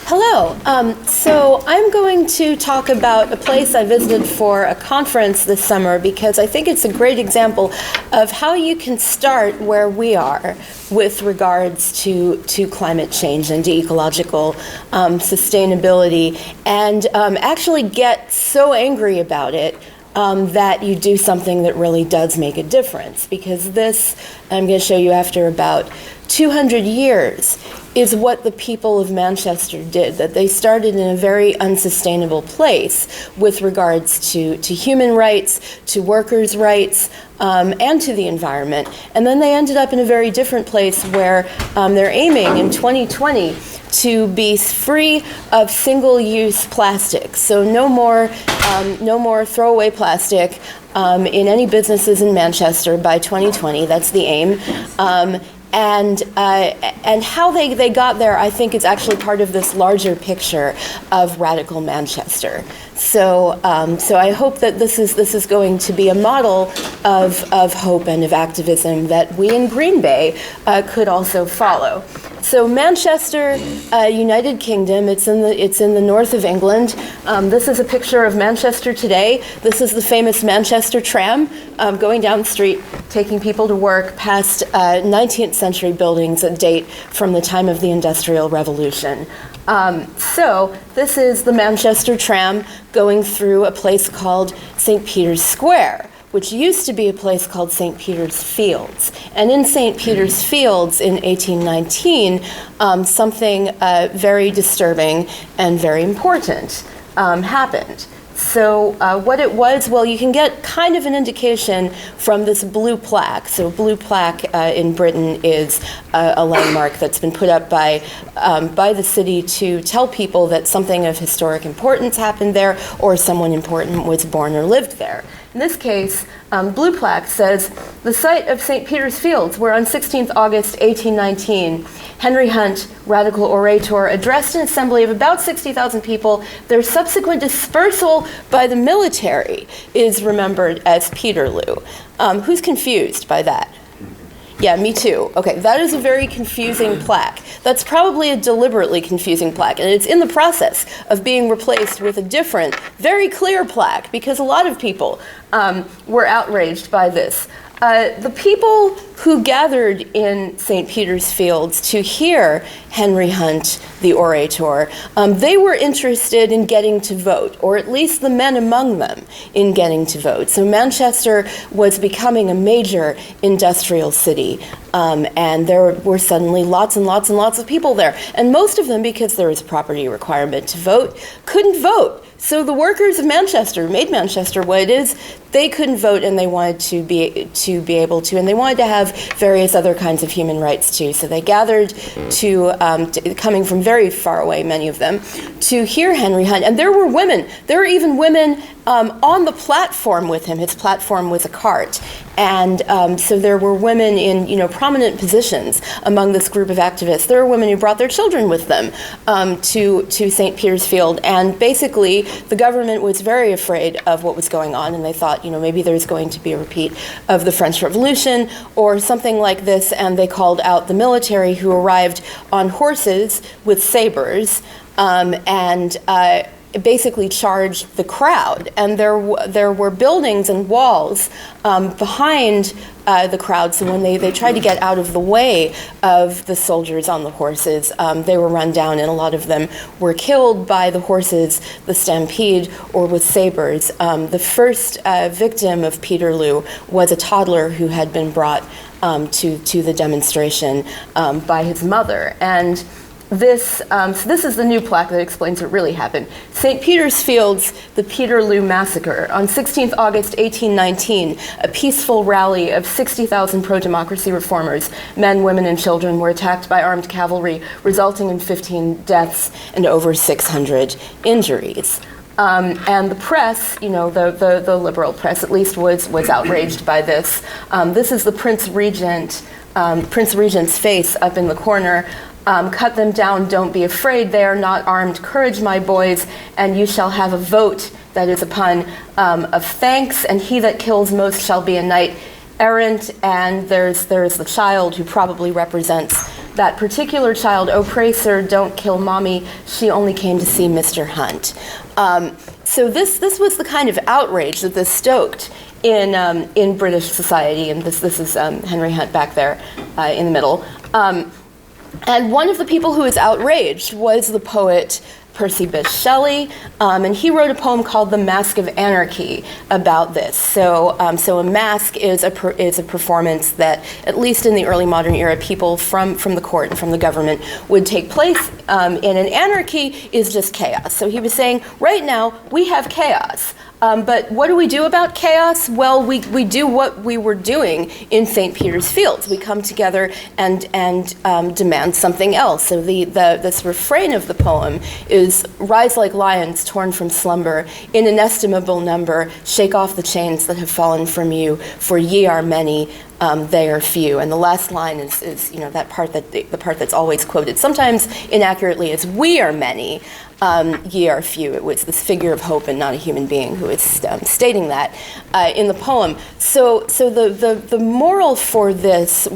Hello. So I'm going to talk about a place I visited for a conference this summer because I think it's a great example of how you can start where we are with regards to climate change and to ecological sustainability, and actually get so angry about it that you do something that really does make a difference. Because this, I'm going to show you after about 200 years, is what the people of Manchester did, that they started in a very unsustainable place with regards to human rights, to workers' rights, and to the environment. And then they ended up in a very different place where they're aiming in 2020 to be free of single-use plastic. So no more throwaway plastic in any businesses in Manchester by 2020. That's the aim. And how they got there, I think, is actually part of this larger picture of radical Manchester. So I hope that this is going to be a model of hope and of activism that we in Green Bay could also follow. So Manchester, United Kingdom, it's in the north of England. This is a picture of Manchester today. This is the famous Manchester tram going down the street, taking people to work past 19th century buildings that date from the time of the Industrial Revolution. So this is the Manchester tram going through a place called St. Peter's Square, which used to be a place called St. Peter's Fields. And in St. Peter's Fields in 1819, something very disturbing and very important happened. So what it was, well, you can get kind of an indication from this blue plaque. So blue plaque in Britain is a landmark that's been put up by the city to tell people that something of historic importance happened there, or someone important was born or lived there. In this case, blue plaque says, the site of St. Peter's Fields, where on 16th August 1819, Henry Hunt, radical orator, addressed an assembly of about 60,000 people. Their subsequent dispersal by the military is remembered as Peterloo. Who's confused by that? Yeah, me too. Okay, that is a very confusing plaque. That's probably a deliberately confusing plaque, and it's in the process of being replaced with a different, very clear plaque, because a lot of people were outraged by this. The people who gathered in St. Peter's Fields to hear Henry Hunt, the orator, they were interested in getting to vote, or at least the men among them in getting to vote. So Manchester was becoming a major industrial city, and there were suddenly lots and lots and lots of people there. And most of them, because there was a property requirement to vote, couldn't vote. So the workers of Manchester made Manchester what it is. They couldn't vote, and they wanted to be able to, and they wanted to have various other kinds of human rights too. So they gathered coming from very far away, many of them, to hear Henry Hunt. And there were women. There were even women on the platform with him. His platform was a cart, and so there were women in prominent positions among this group of activists. There were women who brought their children with them to St. Peter's Field, and basically the government was very afraid of what was going on, and they thought, maybe there's going to be a repeat of the French Revolution or something like this, and they called out the military, who arrived on horses with sabers and basically charged the crowd. And there were buildings and walls behind the crowd, so when they tried to get out of the way of the soldiers on the horses, they were run down, and a lot of them were killed by the horses, the stampede, or with sabers. The first victim of Peterloo was a toddler who had been brought to the demonstration by his mother. And this is the new plaque that explains what really happened. St. Peter's Fields, the Peterloo Massacre. On 16th August 1819, a peaceful rally of 60,000 pro-democracy reformers, men, women, and children, were attacked by armed cavalry, resulting in 15 deaths and over 600 injuries. And the press, the liberal press at least, was outraged by this. This is the Prince Regent's face up in the corner. Cut them down, don't be afraid, they are not armed. Courage, my boys, and you shall have a vote that is a pun of thanks, and he that kills most shall be a knight errant. And there's the child who probably represents that particular child, "Oh, pray, sir, don't kill mommy. She only came to see Mr. Hunt." So this was the kind of outrage that this stoked in British society, and this is Henry Hunt back there in the middle. And one of the people who was outraged was the poet Percy Bysshe Shelley, and he wrote a poem called "The Mask of Anarchy" about this. So a mask is a performance that, at least in the early modern era, people from the court and from the government would take place in, and anarchy is just chaos. So he was saying, right now we have chaos. But what do we do about chaos? Well, we do what we were doing in St. Peter's Fields. We come together and demand something else. So this refrain of the poem is, "Rise like lions torn from slumber, in inestimable number, shake off the chains that have fallen from you, for ye are many, they are few." And the last line is that part the part that's always quoted, sometimes inaccurately, as "we are many, ye are few." It was this figure of hope and not a human being who is stating that in the poem. So the moral for this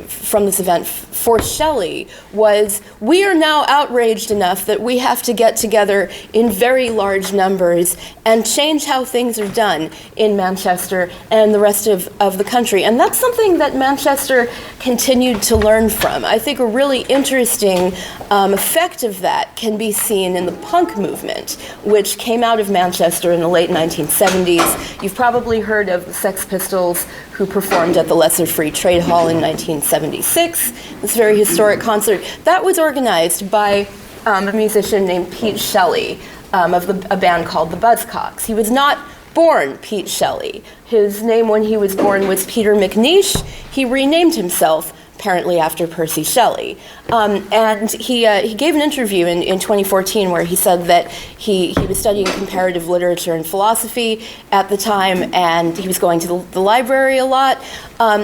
from this event for Shelley was, we are now outraged enough that we have to get together in very large numbers and change how things are done in Manchester and the rest of the country. And that's something that Manchester continued to learn from. I think a really interesting effect of that can be seen in the punk movement, which came out of Manchester in the late 1970s. You've probably heard of the Sex Pistols, who performed at the Lesser Free Trade Hall in 1976, this very historic concert. That was organized by a musician named Pete Shelley of a band called the Buzzcocks. He was not born Pete Shelley. His name when he was born was Peter McNeish. He renamed himself apparently after Percy Shelley. And he gave an interview in 2014 where he said that he was studying comparative literature and philosophy at the time, and he was going to the library a lot.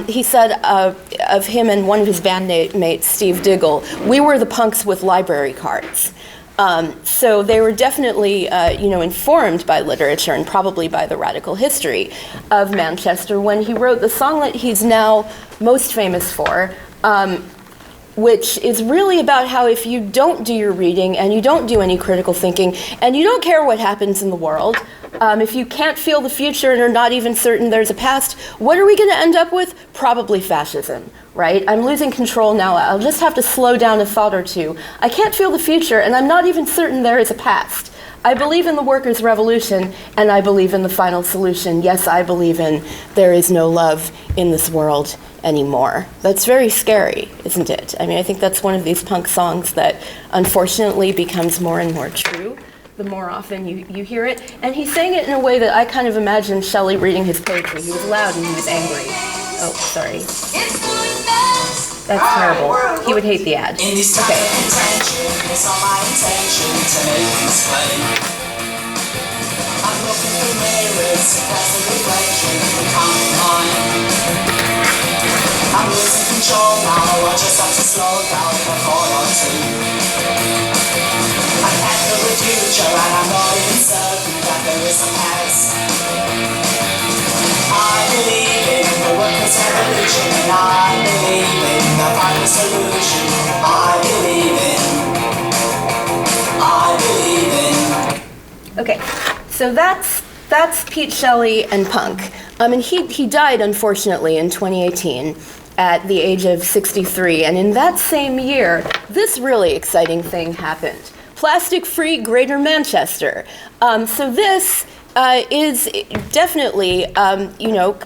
He said of him and one of his bandmates, Steve Diggle, "We were the punks with library cards." So they were definitely, informed by literature and probably by the radical history of Manchester when he wrote the song that he's now most famous for, which is really about how if you don't do your reading and you don't do any critical thinking and you don't care what happens in the world, if you can't feel the future and are not even certain there's a past, what are we going to end up with? Probably fascism, right? I'm losing control now. I'll just have to slow down a thought or two. I can't feel the future, and I'm not even certain there is a past. I believe in the workers' revolution, and I believe in the final solution. Yes, I believe in there is no love in this world anymore. That's very scary, isn't it? I mean, I think that's one of these punk songs that unfortunately becomes more and more true the more often you hear it. And he sang it in a way that I kind of imagine Shelley reading his poetry. He was loud and he was angry. Oh, sorry. That's terrible. He would hate the ad. Okay. I'm losing control now, I just have to slow down before I see. I can't feel the future and I'm not even certain that there is a past. I believe in the workers' revolution and I believe in the final solution. I believe in. Okay, so that's Pete Shelley and punk. And he died, unfortunately, in 2018 at the age of 63. And in that same year, this really exciting thing happened. Plastic-free Greater Manchester. So this is definitely,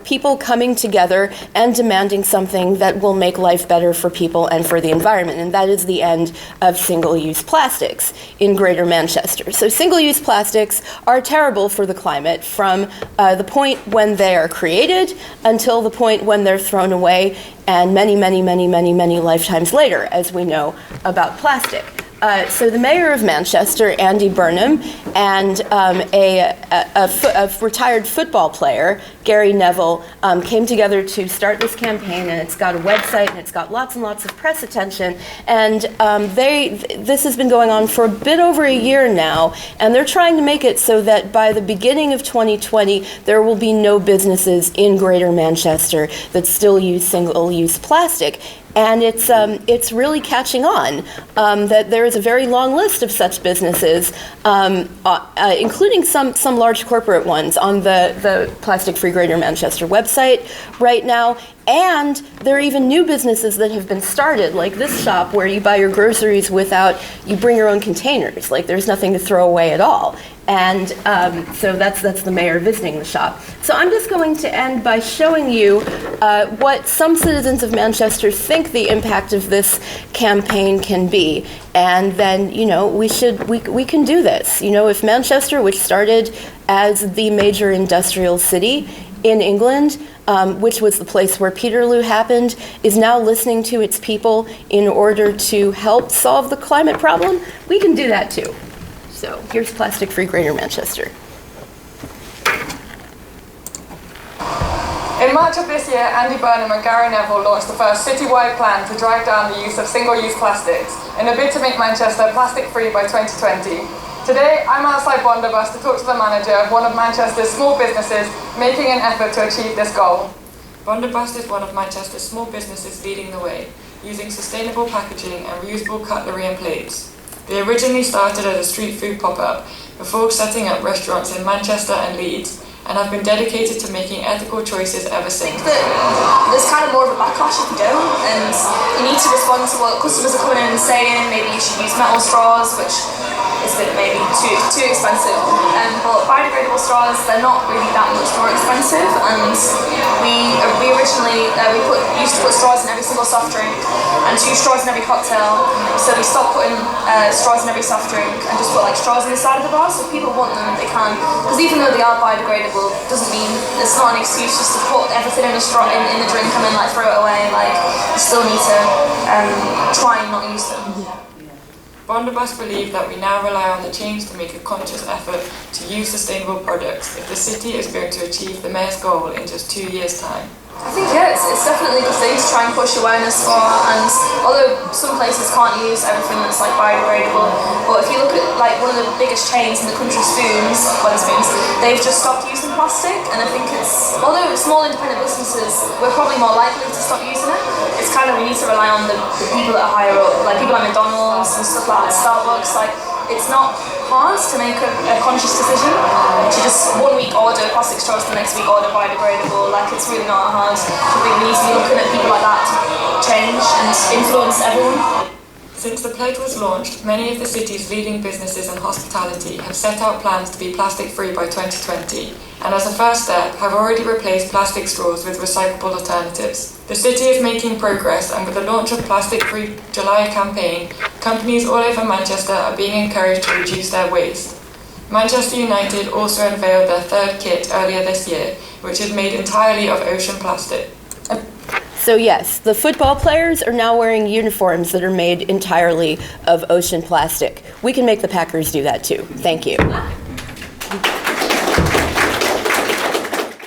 people coming together and demanding something that will make life better for people and for the environment, and that is the end of single-use plastics in Greater Manchester. So single-use plastics are terrible for the climate from the point when they are created until the point when they're thrown away, and many, many, many, many, many lifetimes later, as we know about plastic. So the mayor of Manchester, Andy Burnham, and a retired football player, Gary Neville, came together to start this campaign, and it's got a website, and it's got lots and lots of press attention, and this has been going on for a bit over a year now, and they're trying to make it so that by the beginning of 2020, there will be no businesses in Greater Manchester that still use single-use plastic. and it's really catching on. That there is a very long list of such businesses, including some large corporate ones on the Plastic Free Greater Manchester website right now. And there are even new businesses that have been started, like this shop where you buy your groceries you bring your own containers, like there's nothing to throw away at all. And so that's the mayor visiting the shop. So I'm just going to end by showing you what some citizens of Manchester think the impact of this campaign can be. And then, we can do this. If Manchester, which started as the major industrial city in England, which was the place where Peterloo happened, is now listening to its people in order to help solve the climate problem, we can do that too. So here's Plastic Free Greater Manchester. In March of this year, Andy Burnham and Gary Neville launched the first citywide plan to drive down the use of single-use plastics in a bid to make Manchester plastic-free by 2020. Today, I'm outside Bondabus to talk to the manager of one of Manchester's small businesses making an effort to achieve this goal. Bondabus is one of Manchester's small businesses leading the way, using sustainable packaging and reusable cutlery and plates. They originally started as a street food pop-up before setting up restaurants in Manchester and Leeds, and have been dedicated to making ethical choices ever since. There's kind of more of a backlash if you don't, and you need to respond to what customers are coming in and saying. Maybe you should use metal straws, which is a bit maybe too expensive. But biodegradable straws, they're not really that much more expensive, and we originally used to put straws in every single soft drink and 2 straws in every cocktail. So we stopped putting straws in every soft drink and just put like straws in the side of the bar. So if people want them, they can. Because even though they are biodegradable, doesn't mean it's not an excuse just to put everything in a straw in the drink and then like throw it away. Like you still need to try and not use them. Bondabus believe that we now rely on the change to make a conscious effort to use sustainable products if the city is going to achieve the mayor's goal in just 2 years' time. I think, yeah, it's definitely a good thing to try and push awareness for, and although some places can't use everything that's like biodegradable, but if you look at like one of the biggest chains in the country, Wetherspoons, they've just stopped using plastic, and I think although small independent businesses, we're probably more likely to stop using it, it's kind of, we need to rely on the people that are higher up, like people like McDonald's and stuff like that, Starbucks, like it's not hard to make a conscious decision to just 1 week order plastic straws, the next week order biodegradable. Like it's really not hard. I think we need to be looking at people like that to change and influence everyone. Since the pledge was launched, many of the city's leading businesses in hospitality have set out plans to be plastic-free by 2020, and as a first step have already replaced plastic straws with recyclable alternatives. The city is making progress, and with the launch of Plastic Free July campaign, companies all over Manchester are being encouraged to reduce their waste. Manchester United also unveiled their 3rd kit earlier this year, which is made entirely of ocean plastic. So yes, the football players are now wearing uniforms that are made entirely of ocean plastic. We can make the Packers do that too. Thank you.